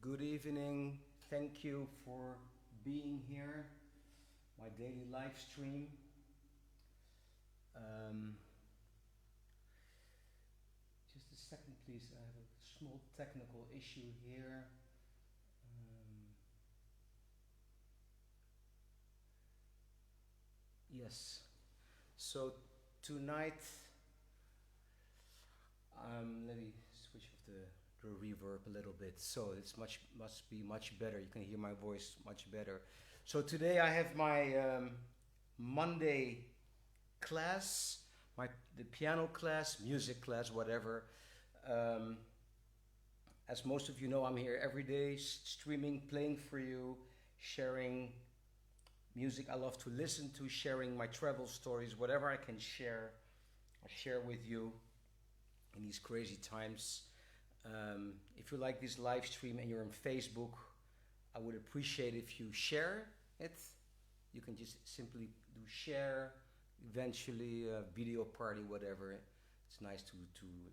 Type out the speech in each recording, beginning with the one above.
Good evening. Thank you for being here. My daily live stream. Um, just a second, please. I have a small technical issue here. Um, yes. So tonight, let me switch off the reverb a little bit. So it's must be much better. You can hear my voice much better. So today I have my Monday class, the piano class, music class, whatever. Um, as most of you know, I'm here every day, streaming, playing for you, sharing music I love to listen to, sharing my travel stories, whatever I can share, I share with you in these crazy times. If you like this live stream and you're on Facebook, I would appreciate if you share it. You can just simply do share, eventually a video party, whatever. It's nice to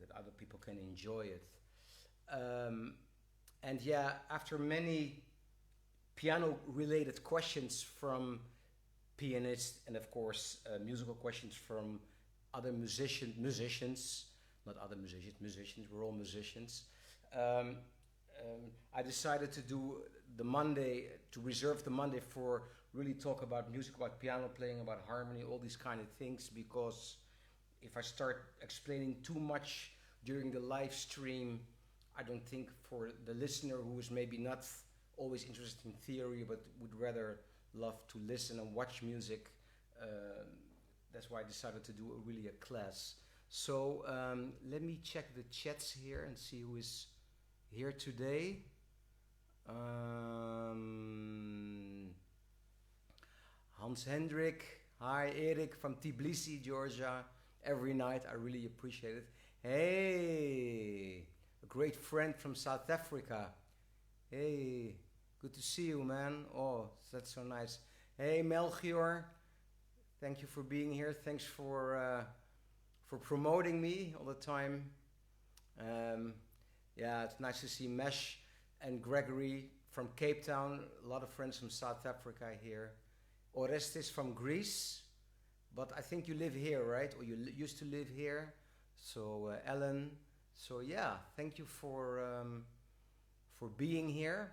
that other people can enjoy it. And yeah, after many piano related questions from pianists and of course musical questions from other musicians, not other musicians, we're all musicians. um, I decided to do to reserve the Monday for really talk about music, about piano playing, about harmony, all these kind of things, because if I start explaining too much during the live stream, I don't think for the listener who is maybe not always interested in theory but would rather love to listen and watch music, that's why I decided to do really a class. So let me check the chats here and see who is here today. Hans Hendrik, hi Erik from Tbilisi, Georgia, every night, I really appreciate it. Hey, a great friend from South Africa. Hey, good to see you, man. Oh, that's so nice. Hey, Melchior, thank you for being here. Thanks for promoting me all the time. Yeah, it's nice to see Mesh and Gregory from Cape Town. A lot of friends from South Africa here. Orestes from Greece, but I think you live here, right? Or you used to live here. So Ellen. So yeah, thank you for being here.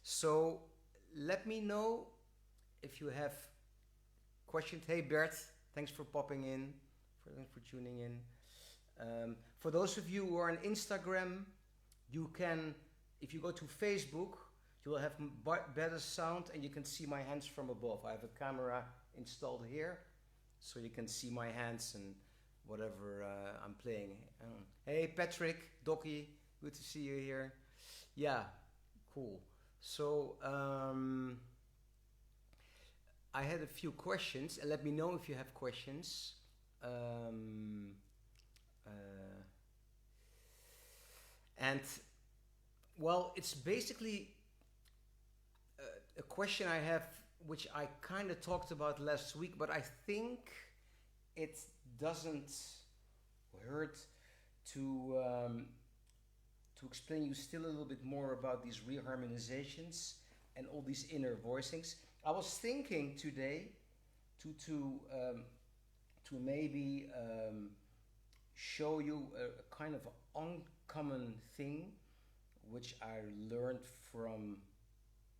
So let me know if you have questions. Hey Bert, thanks for popping in, thanks for tuning in. For those of you who are on Instagram, you can, if you go to Facebook, you will have better sound and you can see my hands from above. I have a camera installed here, so you can see my hands and whatever I'm playing. Hey Patrick, Docky, good to see you here. Yeah, cool. So I had a few questions, and let me know if you have questions. And well, it's basically a question I have, which I kind of talked about last week, but I think it doesn't hurt to explain you still a little bit more about these reharmonizations and all these inner voicings. I was thinking today to maybe show you a kind of uncommon thing which I learned from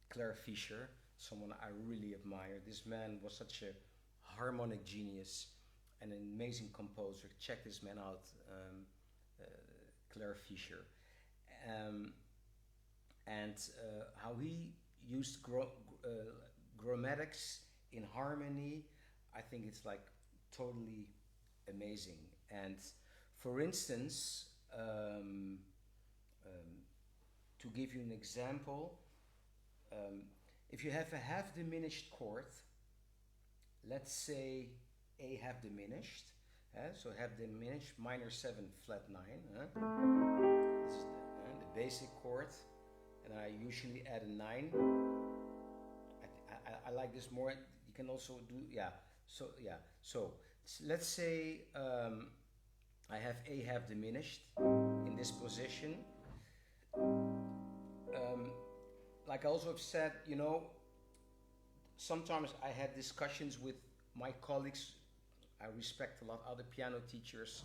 Claire Fischer, someone I really admire. This man was such a harmonic genius and an amazing composer. Check this man out, Claire Fischer. And how he used chromatics in harmony, I think it's like totally amazing. And for instance, to give you an example, if you have a half diminished chord, let's say A half diminished, so half diminished, minor 7 flat 9, this is the basic chord, and I usually add a 9. I like this more. You can also do, so let's say I have A half diminished in this position. Like I also have said, you know, sometimes I had discussions with my colleagues. I respect a lot other piano teachers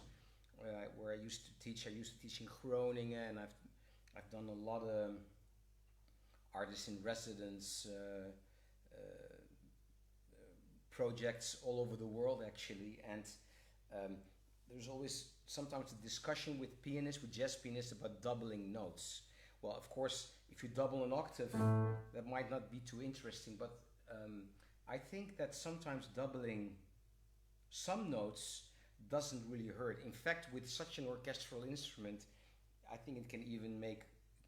where I used to teach. I used to teach in Groningen, and I've done a lot of artists in residence projects all over the world actually, and there's always sometimes a discussion with pianists, with jazz pianists, about doubling notes. Well, of course, if you double an octave, that might not be too interesting, but I think that sometimes doubling some notes doesn't really hurt. In fact, with such an orchestral instrument, I think it can even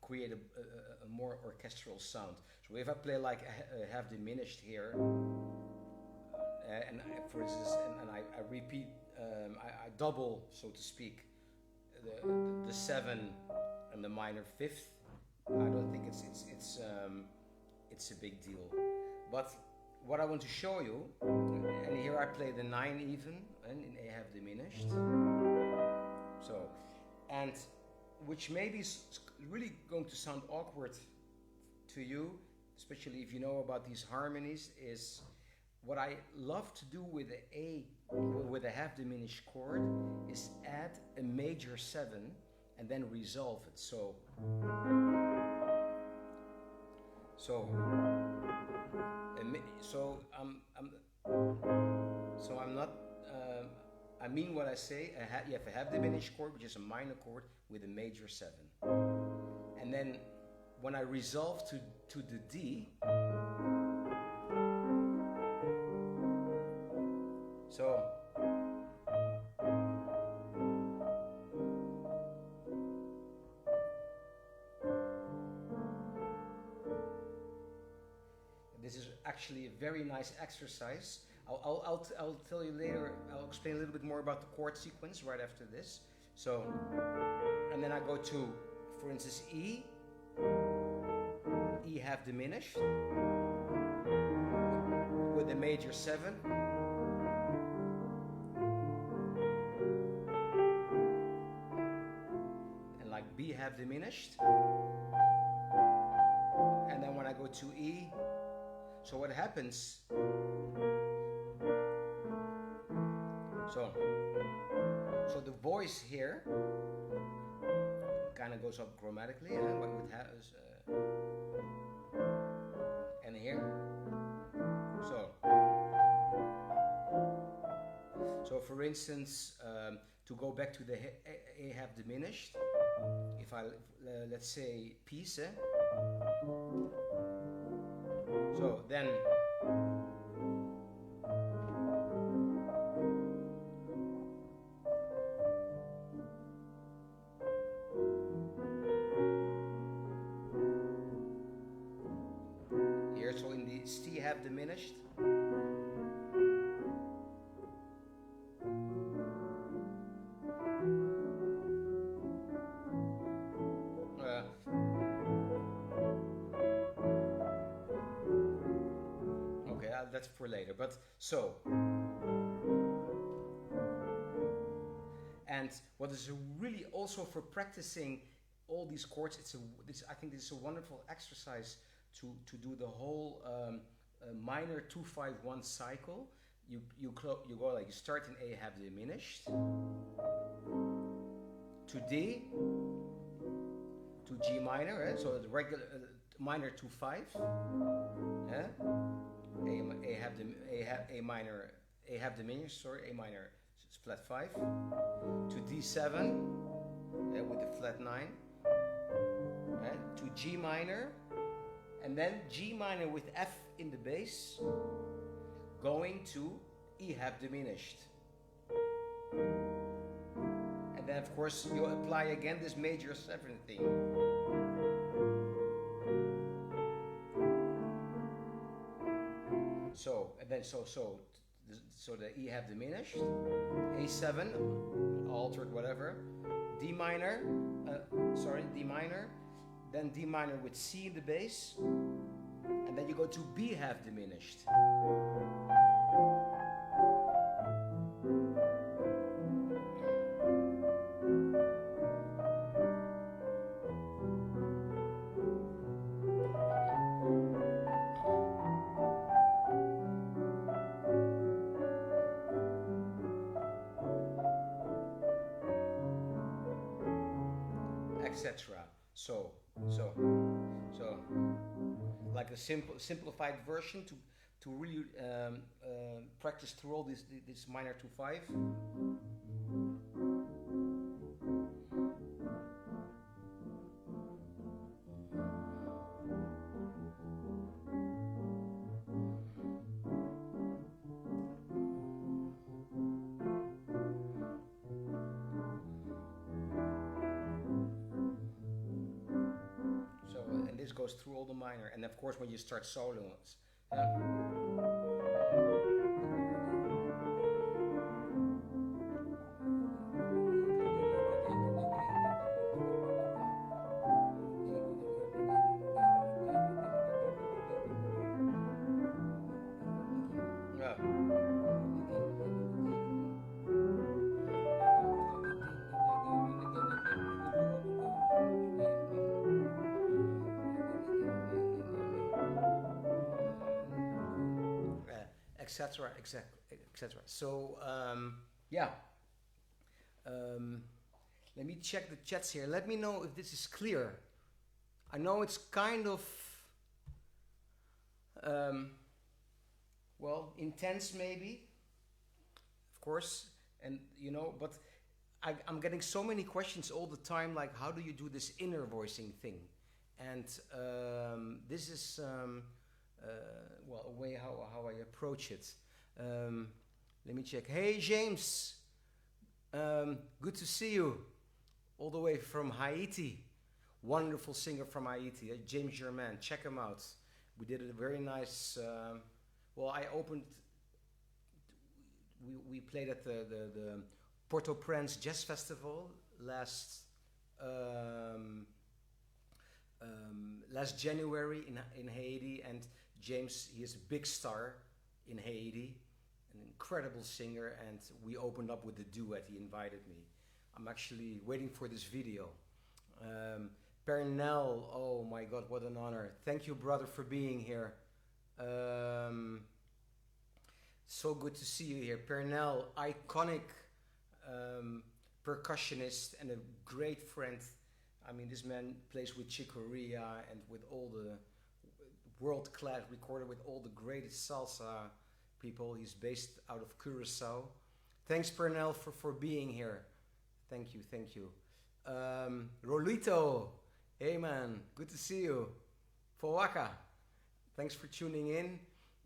create a more orchestral sound. So if I play like a half diminished here, and for instance, and I repeat, I double, so to speak, the 7 and the minor 5th. I don't think it's a big deal. But what I want to show you, and here I play the 9 even, and in A half diminished. So, and which maybe is really going to sound awkward to you, especially if you know about these harmonies, is what I love to do with a half diminished chord is add a major 7 and then resolve it. So I'm not. I mean what I say. You have a half diminished chord, which is a minor chord with a major 7, and then when I resolve to the D. So this is actually a very nice exercise. I'll tell you later. I'll explain a little bit more about the chord sequence right after this. So, and then I go to, for instance, E half diminished with a major 7. And like B half diminished. And then when I go to E, so what happens? So the voice here kind of goes up chromatically, but with and here. So for instance, to go back to the A half diminished, if I let's say piece, so then. So in the C half diminished, okay, that's for later. But so, and what is really also for practicing all these chords, I think this is a wonderful exercise. To do the whole minor 2-5-1 cycle, you go like you start in A half diminished to D to G minor, so the regular minor 2-5, A half diminished, A minor flat 5 to D7 with the flat 9, to G minor. And then G minor with F in the bass, going to E half diminished. And then of course you apply again this major 7 thing. So, and then so the E half diminished, A7, altered whatever, D minor, then D minor with C in the bass, and then you go to B half diminished. etc. So, so, so, like a simplified version to really practice through all this minor 2/5. So, and this goes through all the minor, and of course when you start soloing, yeah. Etc. Etc. So yeah, let me check the chats here. Let me know if this is clear. I know it's kind of well, intense maybe, of course, and you know, but I'm getting so many questions all the time, like how do you do this inner voicing thing? And this is well, a way how I approach it. Let me check. Hey James, good to see you, all the way from Haiti. Wonderful singer from Haiti, James Germain. Check him out. We did a very nice. Well, I opened. We played at the Port-au-Prince Jazz Festival last January in Haiti, and James, he is a big star in Haiti, an incredible singer, and we opened up with a duet. He invited me. I'm actually waiting for this video. Pernell, oh my God, what an honor. Thank you, brother, for being here. So good to see you here. Pernell, iconic percussionist and a great friend. I mean, this man plays with Chick Corea and with all the world-class, recorded with all the greatest salsa people. He's based out of Curacao. Thanks, Pernell, for being here. Thank you, thank you. Rolito, hey man, good to see you. Fowaka, thanks for tuning in.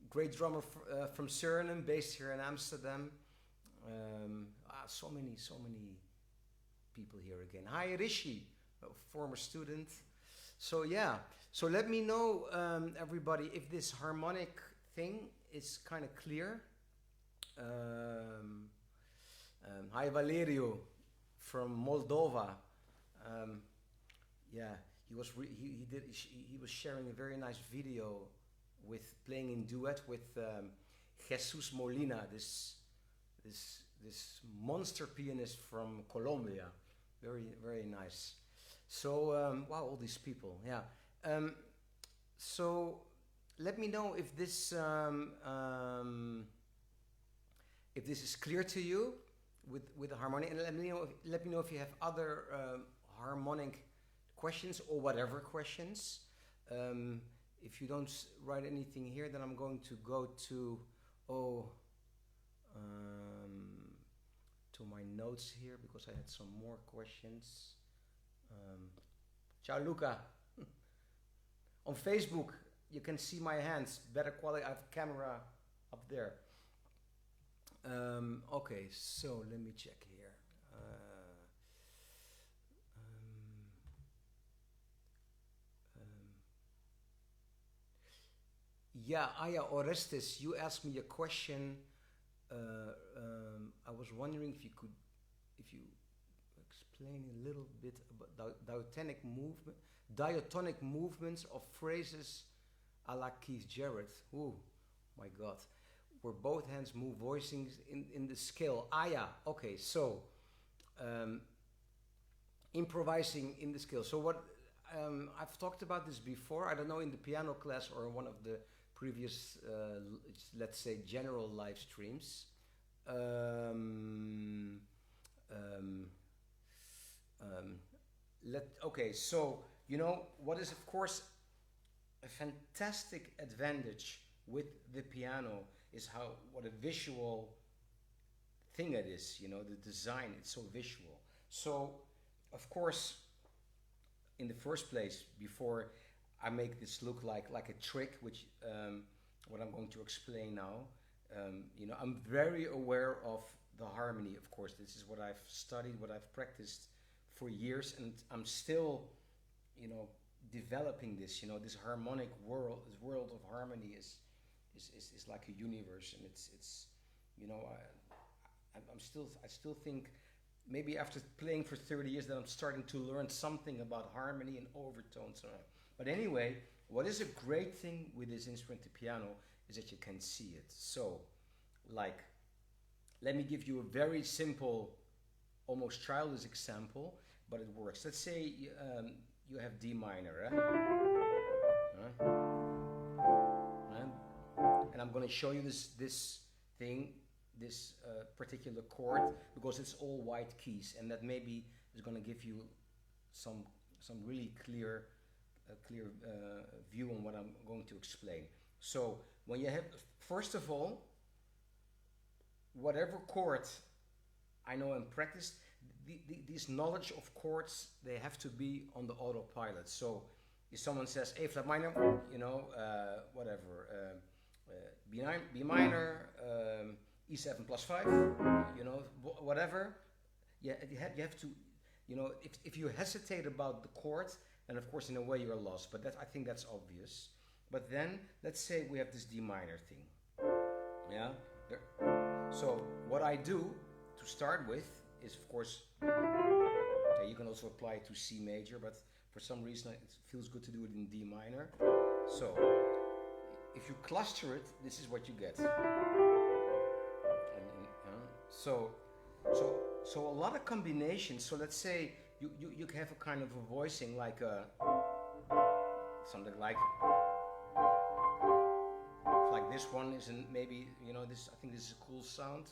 Great drummer from Suriname, based here in Amsterdam. So many people here again. Hi Rishi, a former student. So yeah, so let me know, everybody, if this harmonic thing is kind of clear. Hi Valerio from Moldova. Yeah, he was sharing a very nice video with playing in duet with Jesus Molina, this monster pianist from Colombia. Very nice. So wow, all these people, yeah. So let me know if this is clear to you with the harmonic, and let me know if you have other harmonic questions or whatever questions. If you don't write anything here, then I'm going to go to my notes here, because I had some more questions. Ciao Luca. On Facebook you can see my hands, better quality. I have a camera up there. Okay, so let me check here. Yeah, Aya Orestes, you asked me a question. I was wondering if you explain a little bit about diatonic movements of phrases a la Keith Jarrett. Oh my God, where both hands move voicings in the scale. Yeah, okay, so improvising in the scale. So what I've talked about this before, I don't know, in the piano class or one of the previous, let's say, general live streams. Okay, so you know what is of course a fantastic advantage with the piano is how what a visual thing it is. You know, the design, it's so visual. So of course, in the first place, before I make this look like a trick, which what I'm going to explain now, you know, I'm very aware of the harmony. Of course, this is what I've studied, what I've practiced for years, and I'm still, you know, developing this. You know, this harmonic world, this world of harmony is like a universe, and it's you know, I still think maybe after playing for 30 years that I'm starting to learn something about harmony and overtones. But anyway, what is a great thing with this instrument, the piano, is that you can see it. So, like, let me give you a very simple, almost childish example, but it works. Let's say you have D minor, and I'm going to show you this thing, this particular chord, because it's all white keys, and that maybe is going to give you some really clear view on what I'm going to explain. So when you have, first of all, whatever chord I know and practice, these knowledge of chords, they have to be on the autopilot. So if someone says A flat minor, you know, whatever, B minor, E7 plus 5, you know, whatever. Yeah, you have to, you know, if you hesitate about the chord, then of course in a way you're lost. But I think that's obvious. But then let's say we have this D minor thing. Yeah. So what I do to start with is, of course, okay, you can also apply it to C major, but for some reason it feels good to do it in D minor. So if you cluster it, this is what you get. So a lot of combinations. So let's say you have a kind of a voicing like something like this one isn't, maybe, you know, this, I think this is a cool sound.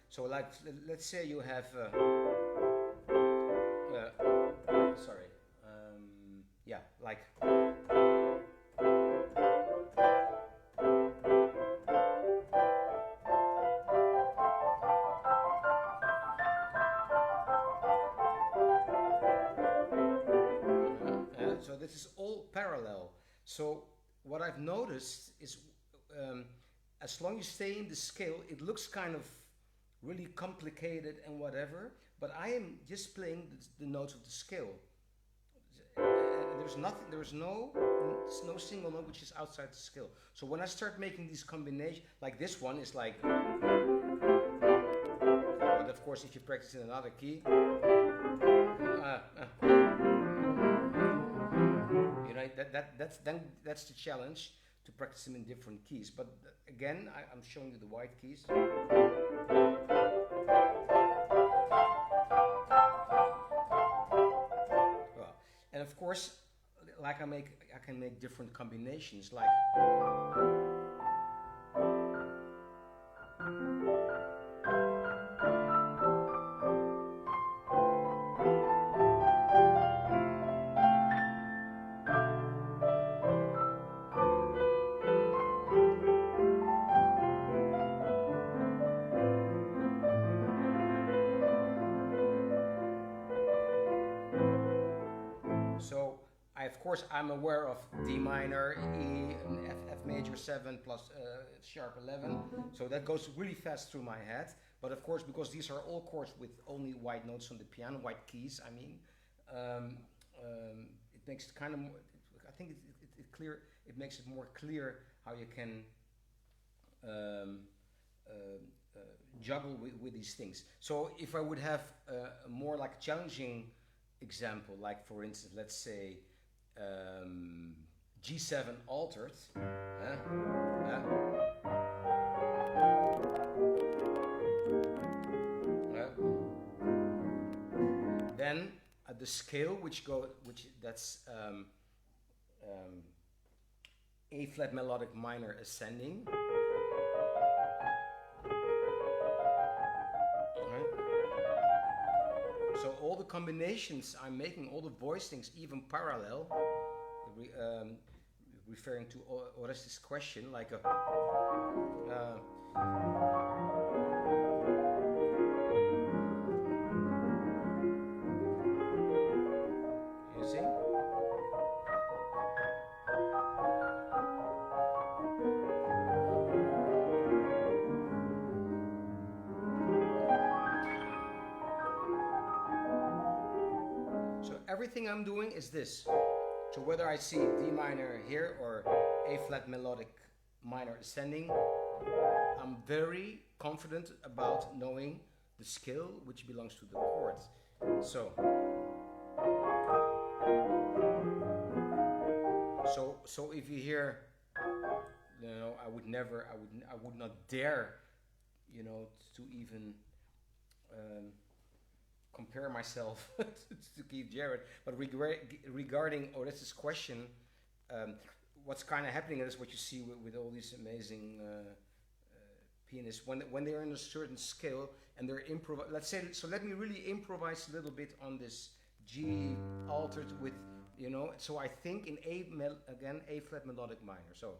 So like, let's say you have sorry, yeah, like so this is all parallel. So what I've noticed is as long as you stay in the scale, it looks kind of really complicated and whatever, but I am just playing the notes of the scale. There's no single note which is outside the scale. So when I start making these combinations, like this one is like, but of course if you practice in another key, you know, that's the challenge, to practice them in different keys. But again, I'm showing you the white keys. Well, and of course, like I can make different combinations, like of course, I'm aware of D minor, E, and F major 7 plus sharp 11. So that goes really fast through my head. But of course, because these are all chords with only white notes on the piano, white keys, I mean, it makes it kind of more, I think it makes it more clear how you can juggle with these things. So if I would have a more like challenging example, like for instance, let's say G7 altered, then the scale, which that's A flat melodic minor ascending. Right? So all the combinations I'm making, all the voicings, even parallel, referring to Orestes' question, like a you see? So everything I'm doing is this. So whether I see D minor here or A flat melodic minor ascending, I'm very confident about knowing the scale which belongs to the chord. So if you hear, you know, I would not dare, you know, to even compare myself to Keith Jarrett. But regarding Orestes' question, what's kind of happening is what you see with all these amazing pianists when they're in a certain scale and they're let's say, so let me really improvise a little bit on this G altered with, you know, so I think in A flat melodic minor. So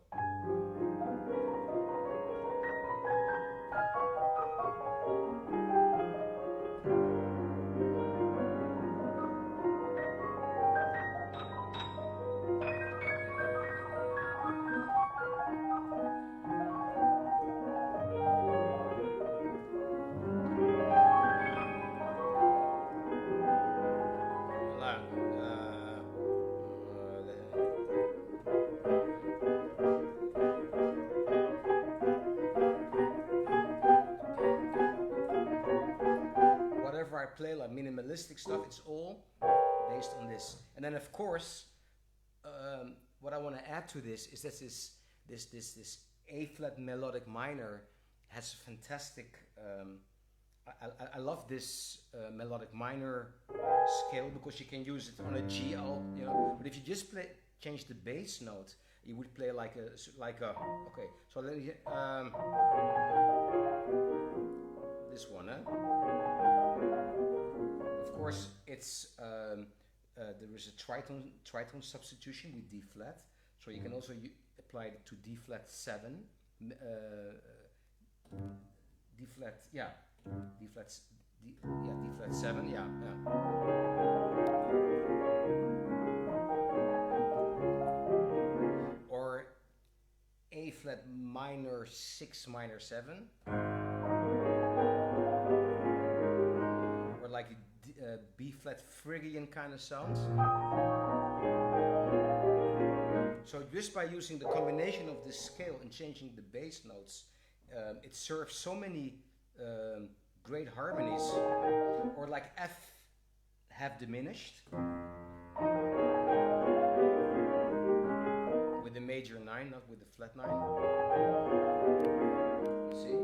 I play like minimalistic stuff, it's all based on this. And then of course, what I want to add to this is that this A flat melodic minor has a fantastic. I love this melodic minor scale because you can use it on a G alt, you know. But if you just change the bass note, you would play like a. Okay, so let me. This one, huh? Of course, it's there is a tritone substitution with D flat, so you can also apply it to D flat 7, D flat 7, yeah. Or A flat minor 6 minor 7. Or like a B flat Phrygian kind of sound. So just by using the combination of this scale and changing the bass notes, it serves so many great harmonies. Or like F half diminished with the major 9, not with the flat 9. See?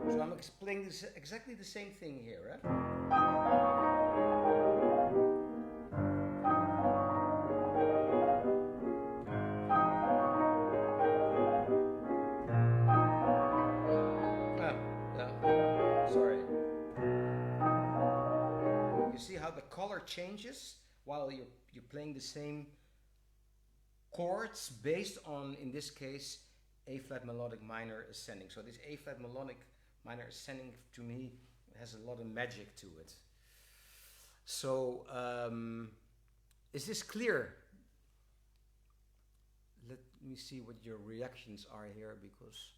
So I'm explaining this, exactly the same thing here, huh? Sorry. You see how the color changes while you're playing the same chords based on, in this case, A flat melodic minor ascending. So this A flat melodic minor ascending, to me, has a lot of magic to it. So is this clear? Let me see what your reactions are here, because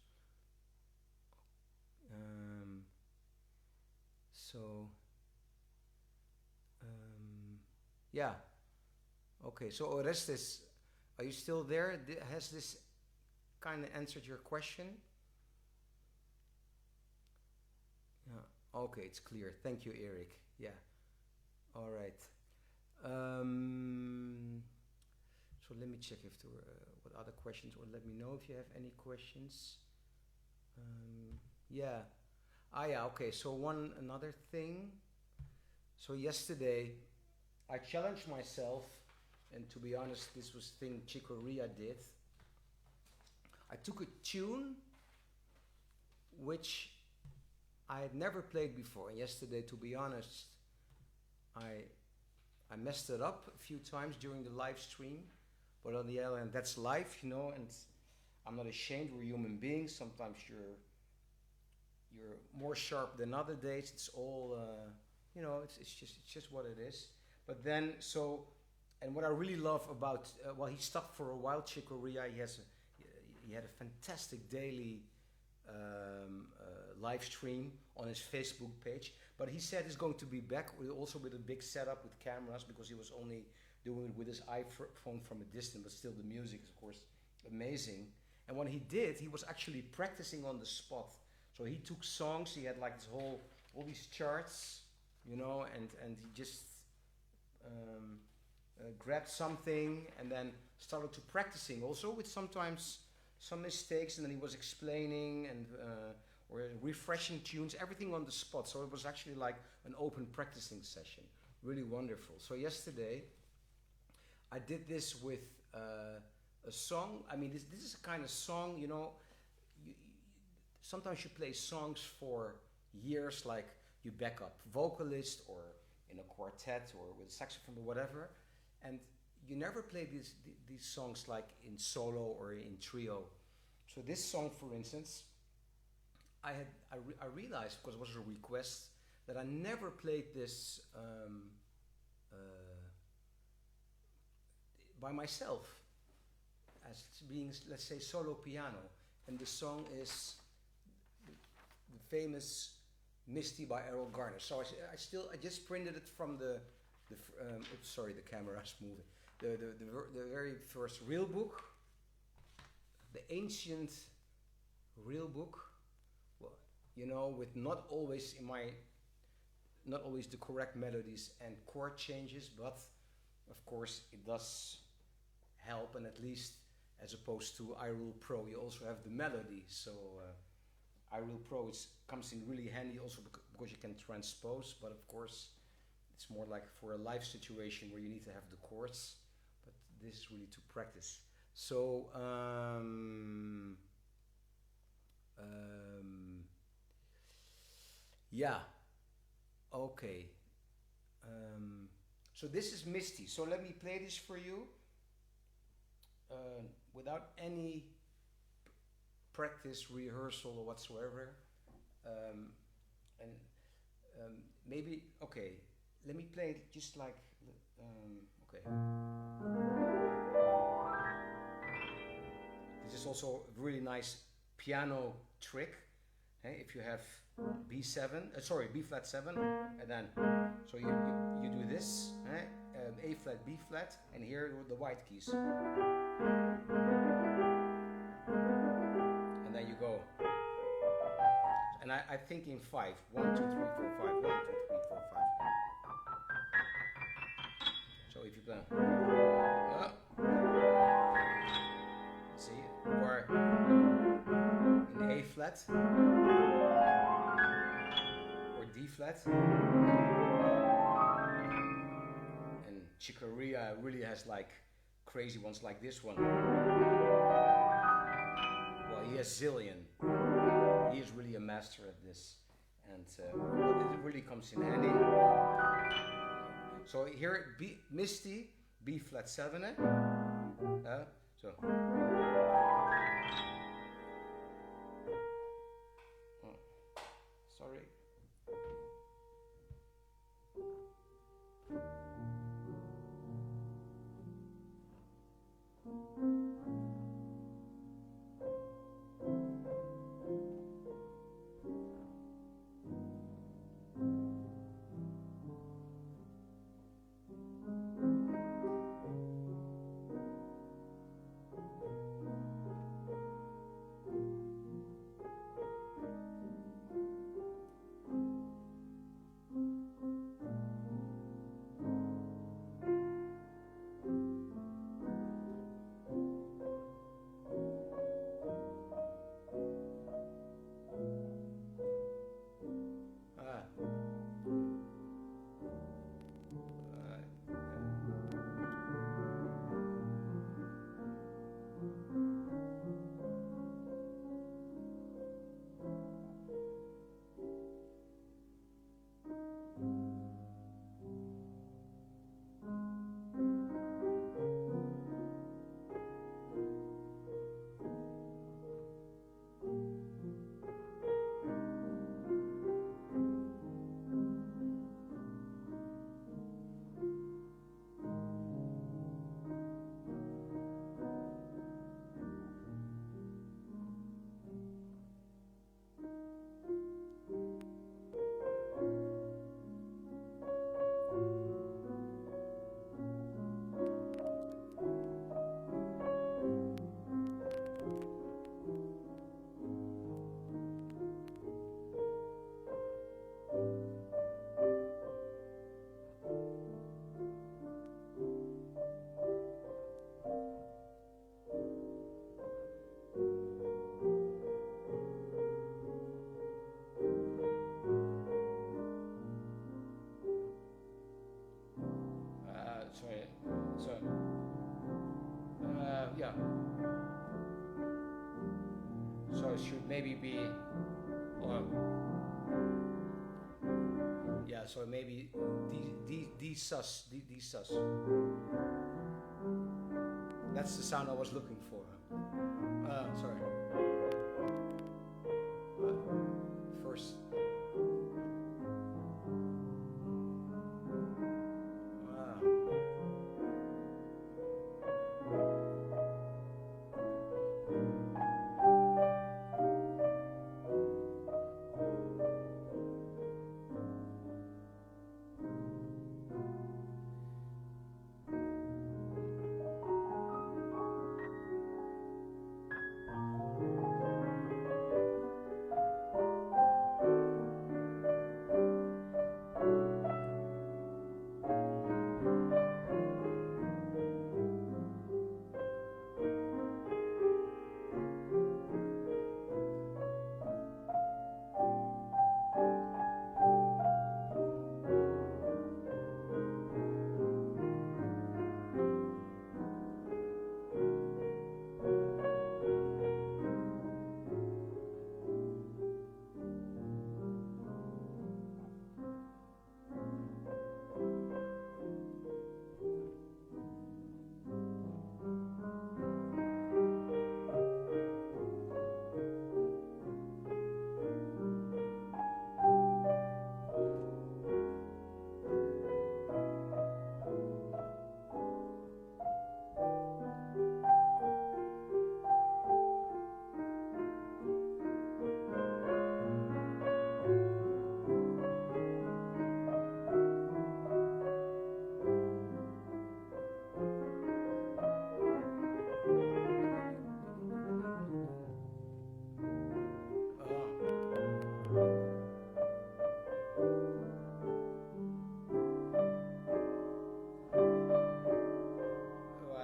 yeah, okay. So Orestes, are you still there? Has this kind of answered your question? Yeah. Okay, it's clear. Thank you, Eric. Yeah. All right. So let me check if there were what other questions, or let me know if you have any questions. Yeah. Ah, yeah. Okay. So one another thing. So yesterday, I challenged myself, and to be honest, this was thing Chicoria did. I took a tune which I had never played before. And yesterday, to be honest, I messed it up a few times during the live stream. But on the other hand, that's life, you know, and I'm not ashamed. We're human beings. Sometimes you're more sharp than other days. It's all you know. It's just what it is. But then and what I really love about well, he stopped for a while. Chicoria. He had a fantastic daily live stream on his Facebook page. But he said he's going to be back also with a big setup with cameras, because he was only doing it with his iPhone from a distance, but still the music is of course amazing. And when he did, he was actually practicing on the spot. So he took songs, he had like this all these charts, you know, and he just grabbed something and then started to practicing also with sometimes some mistakes, and then he was explaining and or refreshing tunes, everything on the spot. So it was actually like an open practicing session. Really wonderful. So yesterday I did this with a song. I mean, this is a kind of song, you know, sometimes you play songs for years, like you back up vocalist or in a quartet or with saxophone or whatever, and you never play these songs like in solo or in trio. So this song, for instance, I realized, because it was a request, that I never played this by myself as being, let's say, solo piano. And the song is the famous Misty by Errol Garner. So I just printed it from oops, sorry, the camera's moving. The very first real book, the ancient real book, well, you know, with not always the correct melodies and chord changes, but of course it does help, and at least as opposed to iRule Pro, you also have the melody. So iRule Pro comes in really handy also because you can transpose, but of course it's more like for a live situation where you need to have the chords, but this is really to practice. So yeah, okay. So this is Misty. So let me play this for you without any practice, rehearsal or whatsoever. Maybe, okay, let me play it just like, okay. This is also a really nice piano trick. Hey, if you have B flat 7, and then, so you do this, A flat, B flat, and here the white keys. And then you go. And I think in 5. 1, 2, 3, 4, 5. 1, 2, 3, 4, 5. So if you play, see, or in A flat, or D flat. And Chicoria really has like crazy ones like this one. Well, he has zillion. He is really a master at this, and it really comes in handy. So here, Misty, B flat 7, so. Sorry. yeah. So it should maybe be, or yeah. So maybe D sus, D sus. That's the sound I was looking for. Sorry. First. Ah.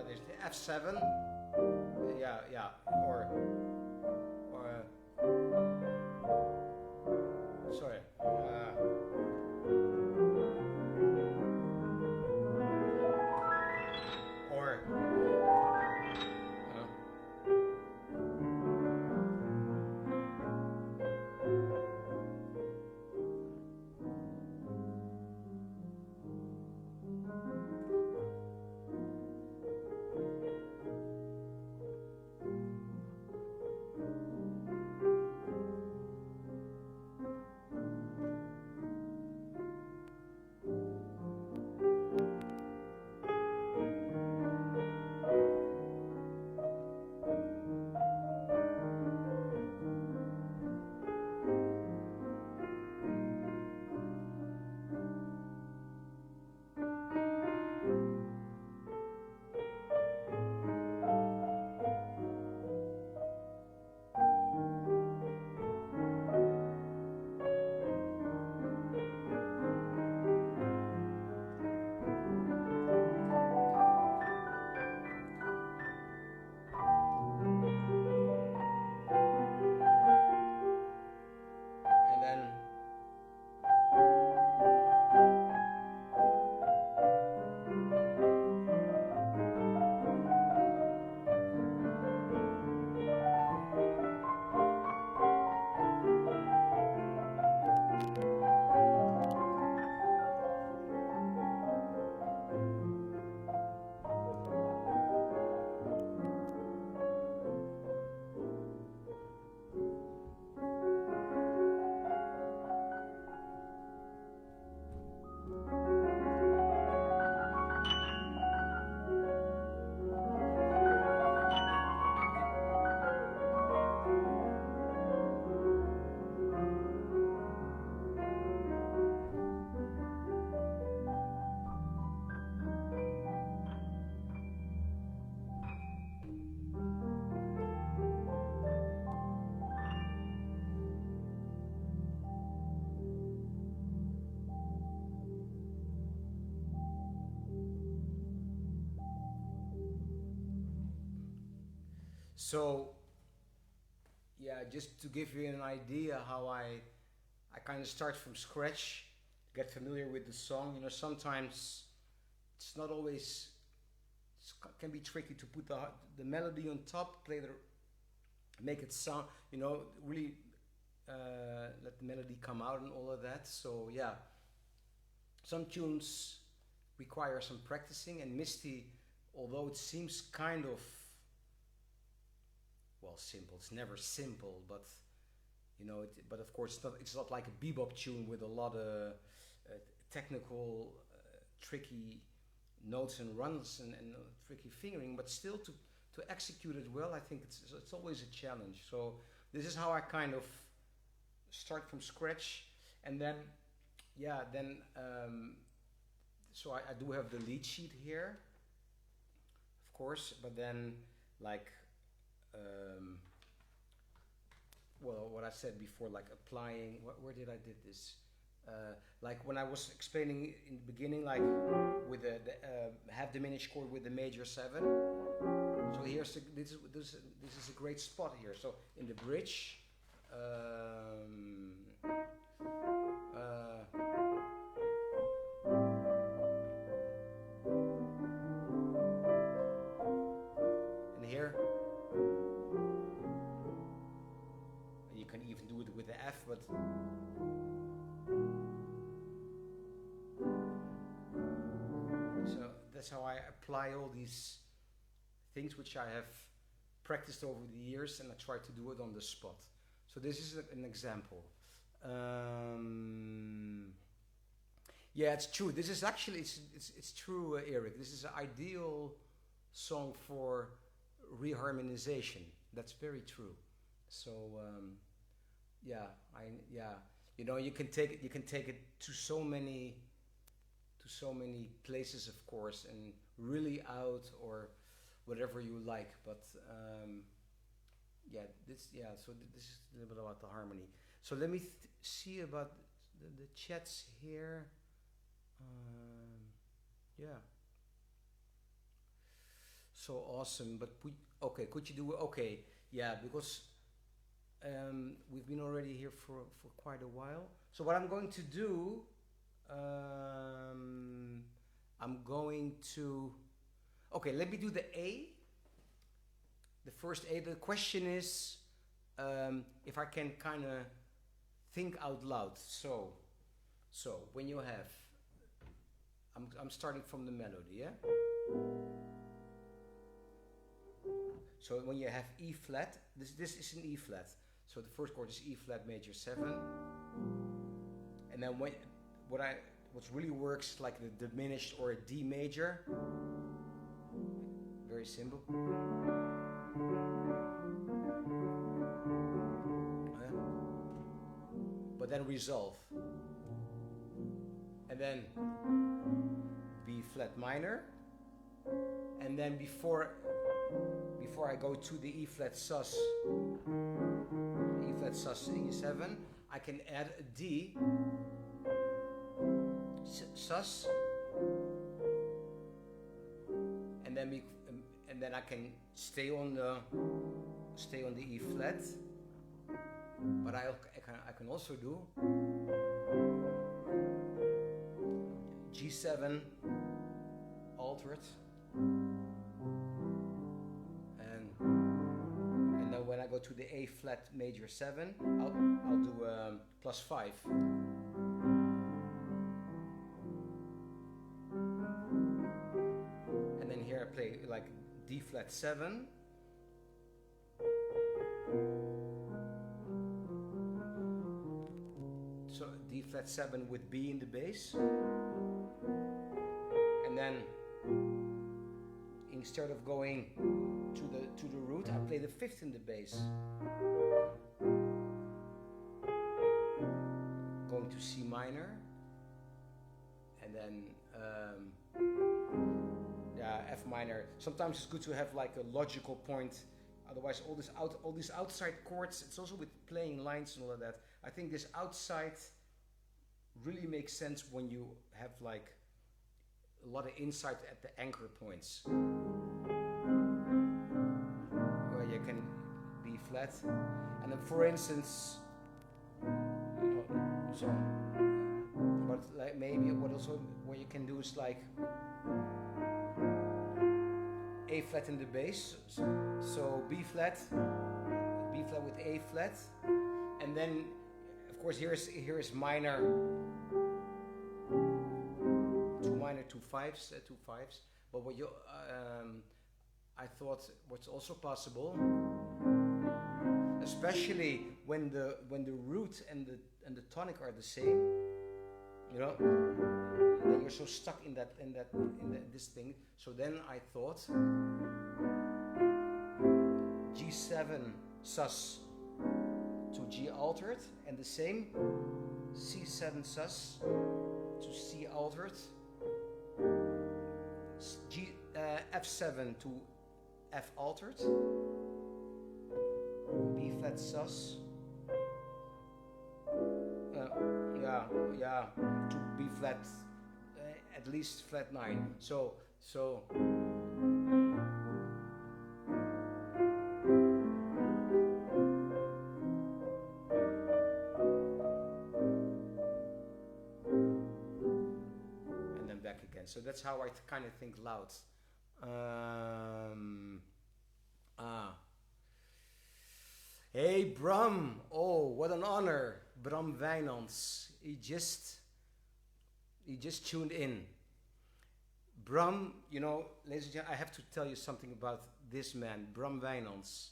There's the F7. Yeah, yeah. Or sorry. Or and then so yeah, just to give you an idea how I kind of start from scratch, get familiar with the song. You know, sometimes it's not always can be tricky to put the melody on top, make it sound, really let the melody come out and all of that. So yeah, some tunes require some practicing, and Misty, although it seems kind of, well, simple, it's never simple, but but of course it's not like a bebop tune with a lot of technical, tricky notes and runs and tricky fingering, but still to execute it well, I think it's always a challenge. So this is how I kind of start from scratch, and then so I do have the lead sheet here, of course, but then like well, what I said before, like applying, where did I did this? Like when I was explaining in the beginning, like with the half diminished chord with the major 7. So here's this is a great spot here. So in the bridge, and here, and you can even do it with the F, but. That's how I apply all these things which I have practiced over the years, and I try to do it on the spot. So this is an example. Yeah, it's true. This is actually it's true, Eric. This is an ideal song for reharmonization. That's very true. So yeah, you can take it to so many places, of course, and really out or whatever you like. But so this is a little bit about the harmony. So let me see about the chats here. Yeah. So awesome. But could you do okay? Yeah, because we've been already here for quite a while. So what I'm going to do. I'm going to. Okay, let me do the A. The first A. The question is if I can kind of think out loud. So when you have, I'm starting from the melody, yeah. So when you have E flat, this is an E flat. So the first chord is E flat major 7, and then what really works like the diminished or a D major. Very simple. But then resolve. And then B flat minor. And then before I go to the E flat sus E7, I can add a D sus, and then I can stay on the E flat, but I can also do G7 altered, and then when I go to the A flat major 7, I'll do +5. I play like D flat 7, so D flat 7 with B in the bass, and then instead of going to the root, I play the 5th in the bass, going to C minor, and then F minor. Sometimes it's good to have like a logical point. Otherwise, all these outside chords. It's also with playing lines and all of that. I think this outside really makes sense when you have like a lot of insight at the anchor points, where you can be flat. And then, for instance, but like maybe what you can do is like. A flat in the bass. So B flat with A flat, and then of course here is minor, two minor, two fives. But what you I thought what's also possible, especially when the root and the tonic are the same, you know, and then you're so stuck in this thing. So then I thought G7 sus to G altered, and the same C7 sus to C altered, F7 to F altered, B flat sus, to B flat, at least flat 9. So and then back again. So that's how I kind of think loud. Hey Bram, oh what an honor, Bram Wijnands. He just tuned in. Bram, you know, ladies and gentlemen, I have to tell you something about this man, Bram Wijnands.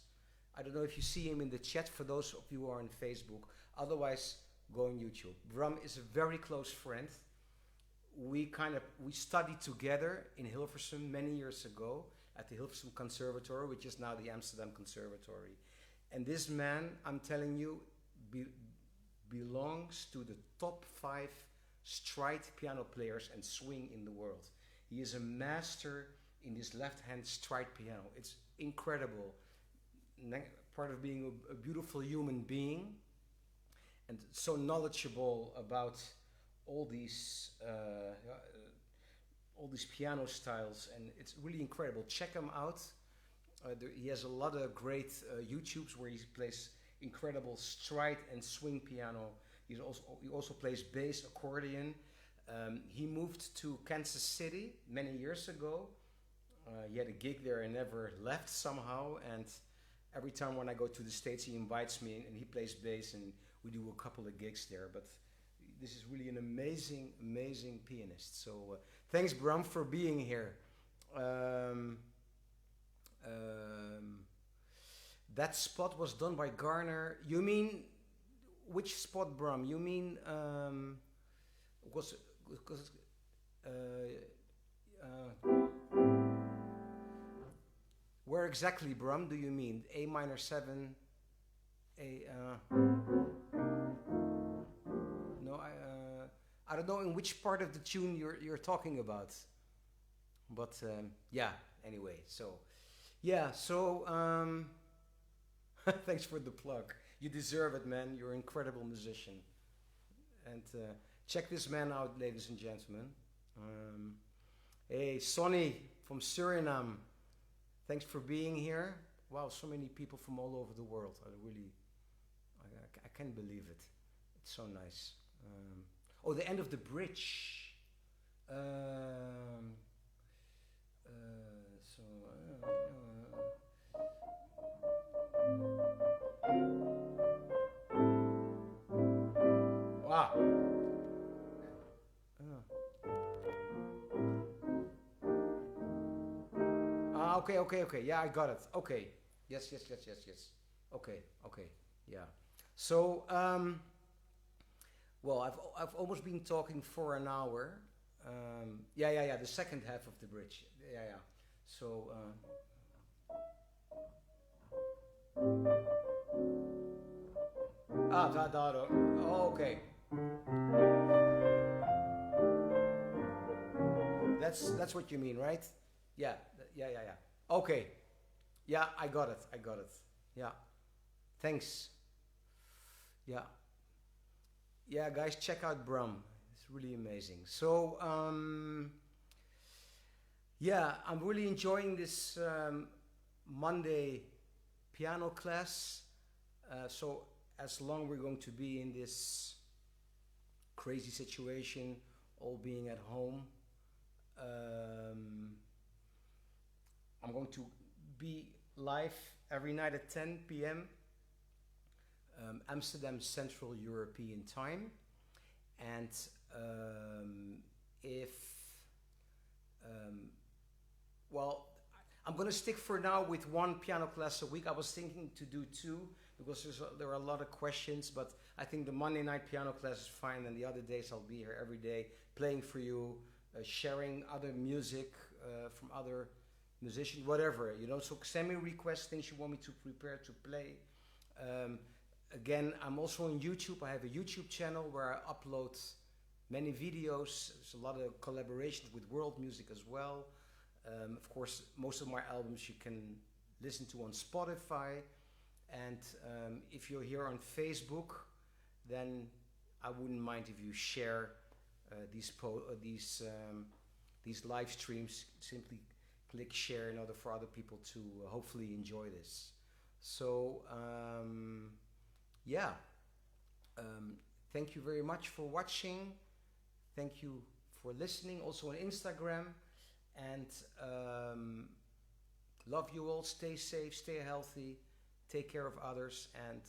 I don't know if you see him in the chat for those of you who are on Facebook. Otherwise, go on YouTube. Bram is a very close friend. We studied together in Hilversum many years ago at the Hilversum Conservatory, which is now the Amsterdam Conservatory. And this man, I'm telling you, belongs to the top 5 stride piano players and swing in the world. He is a master in this left-hand stride piano. It's incredible. Part of being a beautiful human being, and so knowledgeable about all these piano styles, and it's really incredible. Check him out. He has a lot of great YouTubes where he plays incredible stride and swing piano. He also plays bass, accordion. He moved to Kansas City many years ago. He had a gig there and never left somehow. And every time when I go to the States, he invites me and he plays bass, and we do a couple of gigs there. But this is really an amazing, amazing pianist. So thanks, Bram, for being here. That spot was done by Garner. You mean which spot, Bram? You mean where exactly, Bram? Do you mean A minor 7? No, I don't know in which part of the tune you're talking about. But yeah. Anyway, so yeah, so thanks for the plug. You deserve it, man. You're an incredible musician. And check this man out, ladies and gentlemen. Hey, Sonny from Suriname. Thanks for being here. Wow, so many people from all over the world. I can't believe it. It's so nice. Oh, the end of the bridge. Wow. Okay. Yeah, I got it. Okay. Yes. Okay. Yeah. So, well, I've almost been talking for an hour. Yeah. The second half of the bridge. Yeah. So. Oh, okay. That's what you mean, right? Yeah. Okay. Yeah, I got it. Yeah. Thanks. Yeah. Yeah, guys, check out Bram. It's really amazing. So, yeah, I'm really enjoying this Monday piano class. So as long we're going to be in this crazy situation, all being at home, I'm going to be live every night at 10 p.m. Amsterdam Central European Time. And if, well, I'm going to stick for now with one piano class a week. I was thinking to do two because there are a lot of questions, but I think the Monday night piano class is fine, and the other days I'll be here every day playing for you, sharing other music from other musicians, whatever, you know. So send me requests, things you want me to prepare to play. Again, I'm also on YouTube. I have a YouTube channel where I upload many videos. There's a lot of collaborations with world music as well. Of course, most of my albums you can listen to on Spotify. And if you're here on Facebook, then I wouldn't mind if you share these live streams. Simply click share in order for other people to hopefully enjoy this. So yeah, thank you very much for watching. Thank you for listening. Also on Instagram. And love you all. Stay safe, stay healthy, take care of others, and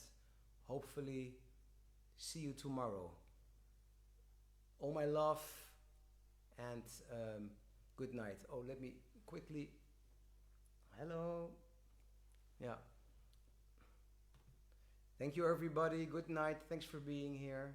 hopefully see you tomorrow. All my love and good night. Oh, let me quickly. Hello. Yeah. Thank you, everybody. Good night. Thanks for being here.